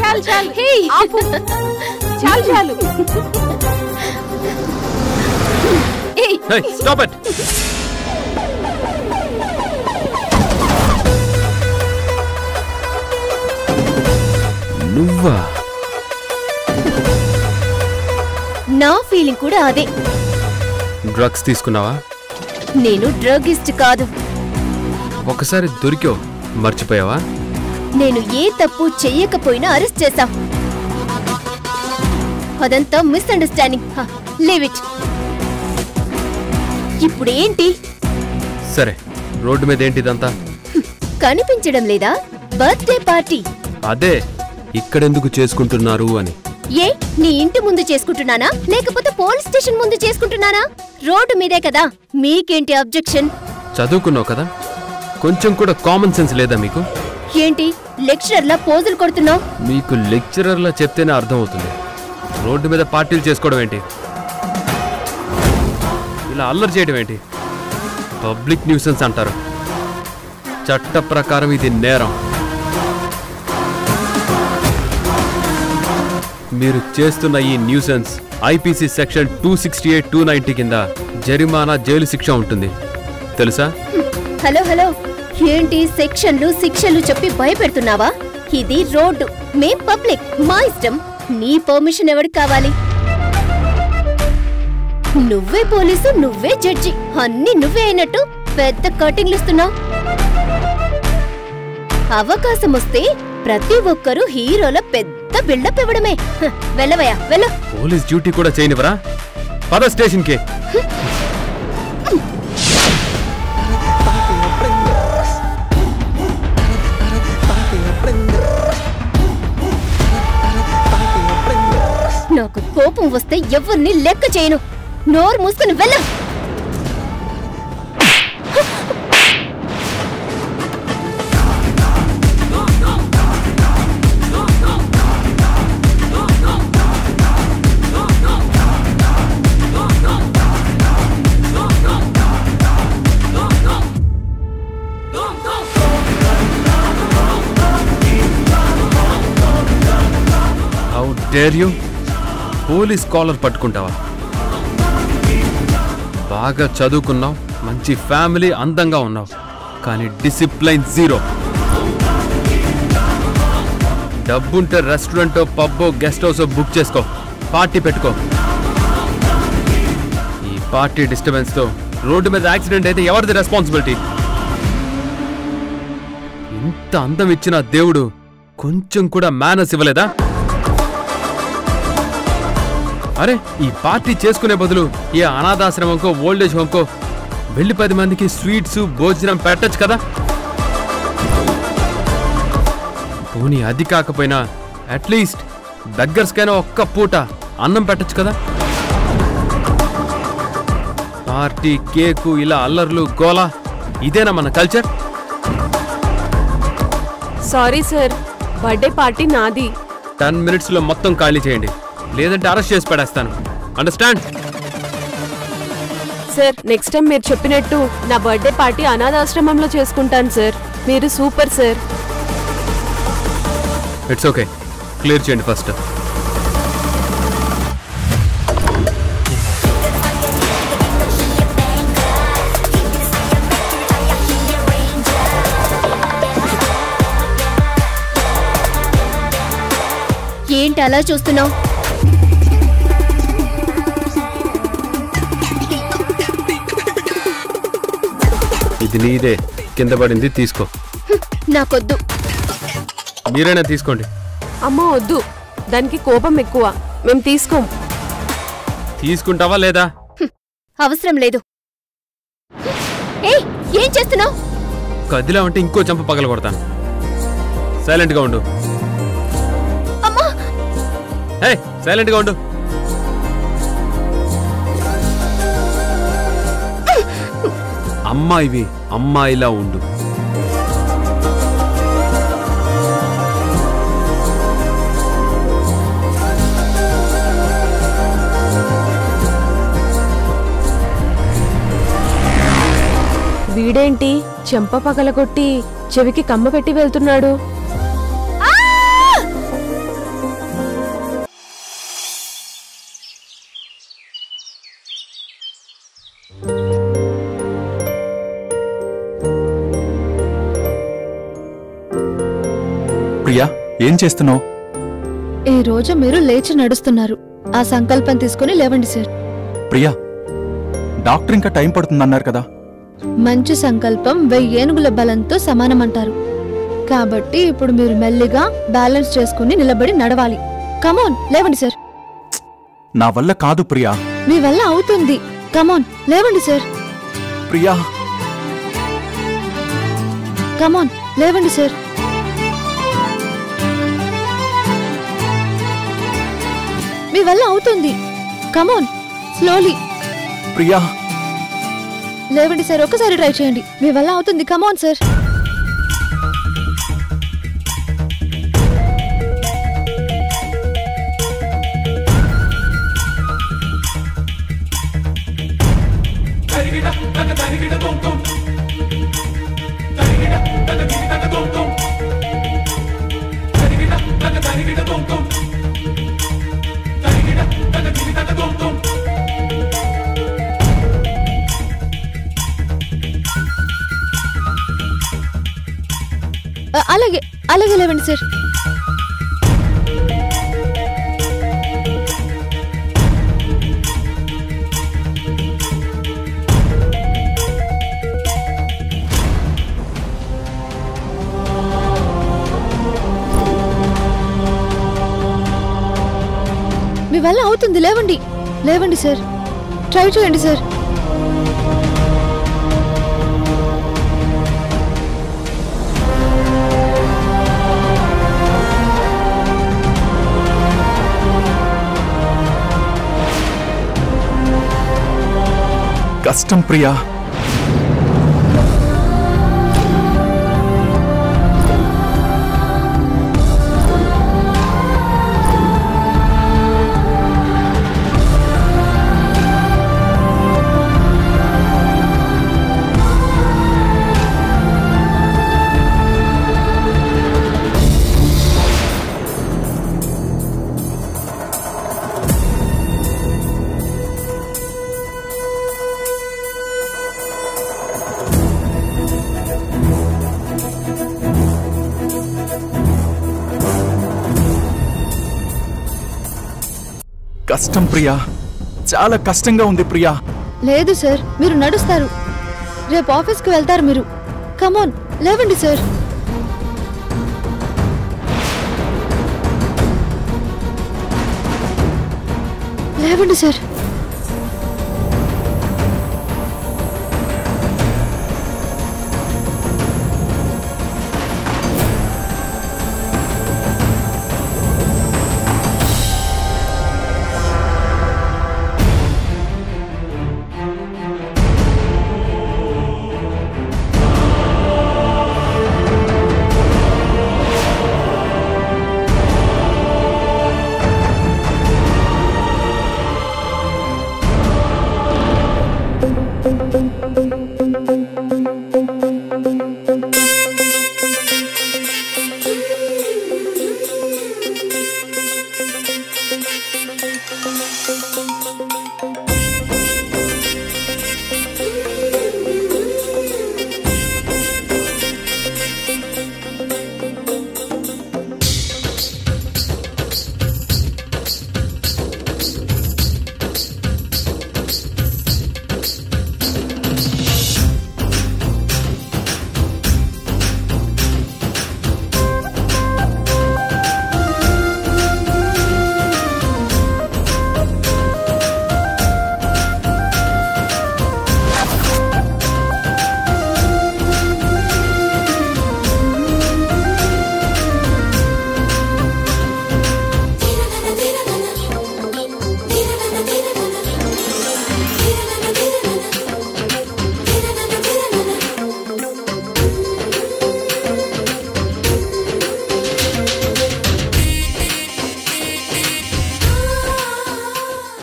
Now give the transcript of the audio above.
చాలు చాలు చాలు చాలు. Stop it. నువ్వా? నా ఫీలింగ్ కూడా అదే. డ్రగ్స్ తీసుకున్నావా? నేను డ్రగిస్ట్ కాదు. ఒకసారి దొరికావు, మర్చిపోయావా? నేను ఏ తప్పు చెయ్యకపోయినా అరెస్ట్ చేశా. అదంతా మిస్అండర్స్టాండింగ్. Leave it. ఇప్పుడు ఏంటి? సరే, రోడ్డు మీద ఏంటిదంతా? కనిపించడం లేదా? Birthday party. అదే, ఇక్కడెందుకు చేసుకుంటున్నారు అని. ఏ నీ ఇంటి ముందు చేసుకుంటున్నానా లేకపోతే పోలీస్ స్టేషన్ ముందు చేసుకుంటున్నానా? రోడ్డు మీదే కదా. మీకేంటి అబ్జెక్షన్? చదువుకున్నావు కదా, కొంచెం కూడా కామన్ సెన్స్ లేదా మీకు? ఏంటి లెక్చరర్లా పోజులు కొడుతున్నావు? మీకు లెక్చరర్లా చెప్తేనే అర్థం అవుతుంది. రోడ్డు మీద పార్టీలు చేసుకోవడం ఏంటి? ఇలా అల్లరి చేయడం ఏంటి? పబ్లిక్ న్యూసెన్స్ అంటారు. చట్ట ప్రకారం ఇది నేరం. మీరు చేస్తున్న ఈ న్యూసెన్స్ ఐపీసీ సెక్షన్ 268, 290 కింద జరిమానా, జైలు శిక్ష ఉంటుంది, తెలుసా? హలో హలో, ఏంటి సెక్షన్లు శిక్షలు చెప్పి భయపెడుతున్నావా? ఇది రోడ్డు, మేం పబ్లిక్, మా ఇష్టం. నీ పర్మిషన్ ఎవరికి కావాలి? నువ్వే పోలీసు, నువ్వే జడ్జి, అన్ని నువ్వే అయినట్టు పెద్ద కటింగ్లు ఇస్తున్నావు. అవకాశం వస్తే ప్రతి ఒక్కరూ హీరోల పెద్ద బిల్డప్ ఇవ్వడమే. వెళ్ళవయ్యా, వెళ్ళు. పోలీస్ డ్యూటీ కూడా చేయనివరా? పద స్టేషన్కి. నాకు కోపం వస్తే ఎవరిని లెక్క చేయను. నోరు మూసుకుని వెళ్ళు. How dare you? Police collar పట్టుకుంటావా? బాగా చదువుకున్నావు, మంచి ఫ్యామిలీ, అందంగా ఉన్నావు, కానీ డిసిప్లైన్ జీరో. డబ్బుంటే రెస్టారెంటో, పబ్బో, గెస్ట్ హౌసో బుక్ చేసుకో, పార్టీ పెట్టుకో. ఈ పార్టీ డిస్టర్బెన్స్తో రోడ్డు మీద యాక్సిడెంట్ అయితే ఎవరిది రెస్పాన్సిబిలిటీ? ఇంత అందం ఇచ్చిన దేవుడు కొంచెం కూడా మేనర్స్ ఇవ్వలేదా? అరే, ఈ పార్టీ చేసుకునే బదులు ఏ అనాథాశ్రమంకో, ఓల్డేజ్ హోమ్కో వెళ్ళి 10 మందికి స్వీట్స్, భోజనం పెట్టచ్చు కదా. పోనీ అది కాకపోయినా అట్లీస్ట్ బెగ్గర్స్కైనా ఒక్క పూట అన్నం పెట్టచ్చు కదా. పార్టీ, కేకు, ఇలా అల్లర్లు, గోలా, ఇదేనా మన culture? Sorry sir, birthday party నాది. 10 minutesలో మొత్తం ఖాళీ చేయండి, లేదంటే అరెస్ట్ చేసి పడేస్తాను. అండర్స్టాండ్? సార్, నెక్స్ట్ టైం మీరు చెప్పినట్టు నా బర్త్డే పార్టీ అనాథాశ్రమంలో చేసుకుంటాను సార్. మీరు super sir. It's okay, clear చేయండి ఫస్ట్. ఏంటి అలా చూస్తున్నావు? ఇది నీదే, కింద పడింది, తీసుకో. నాకొద్దు. మీరైనా తీసుకోండి. అమ్మ వద్దు, దానికి కోపం ఎక్కువ, మేము తీసుకోం. తీసుకుంటావా లేదా? అవసరం లేదు. ఏయ్, ఏం చేస్తున్నావు? కదిలా ఉంటే ఇంకో చంప పగల కొడతాను. సైలెంట్గా ఉండు. అమ్మా! హే, సైలెంట్గా ఉండు. అమ్మాయివి, అమ్మాయిలా ఉండు. వీడేంటి చెంప పగలగొట్టి చెవికి కమ్మ పెట్టి వెళ్తున్నాడు? ప్రియా, ఏం చేస్తున్నావు? ఈ రోజు మీరు లేచి నడుస్తున్నారు. ఆ సంకల్పం తీసుకుని లేవండి సార్. ప్రియా, డాక్టర్ ఇంకా టైం పడుతుందన్నారు కదా. మంచి సంకల్పం 1000 ఏనుగుల బలంతో సమానమంటారు. కాబట్టి ఇప్పుడు మీరు మెల్లిగా బ్యాలెన్స్ చేసుకుని నిలబడి నడవాలి. కమోన్, లేవండి సార్. నా వల్ల కాదు ప్రియా. మీ వల్ల అవుతుంది. కమోన్, లేవండి సార్. ప్రియా, కమోన్, లేవండి సార్. మీ వల్ల అవుతుంది. Come on, slowly. ప్రియా, లేవండి సార్. ఒక్కసారి ట్రై చేయండి. మీ వల్ల అవుతుంది. Come on sir. అలాగే అలాగే లేవండి సార్. మీ వల్ల అవుతుంది. లేవండి, లేవండి సార్. ట్రై చేయండి సార్. కష్టం ప్రియా. కష్టం ప్రియా, చాలా కష్టంగా ఉంది ప్రియా. లేదు సార్, మీరు నడుస్తారు. రేపు ఆఫీస్కి వెళ్తారు మీరు. కమోన్, లేవండి సార్. లేవండి సార్.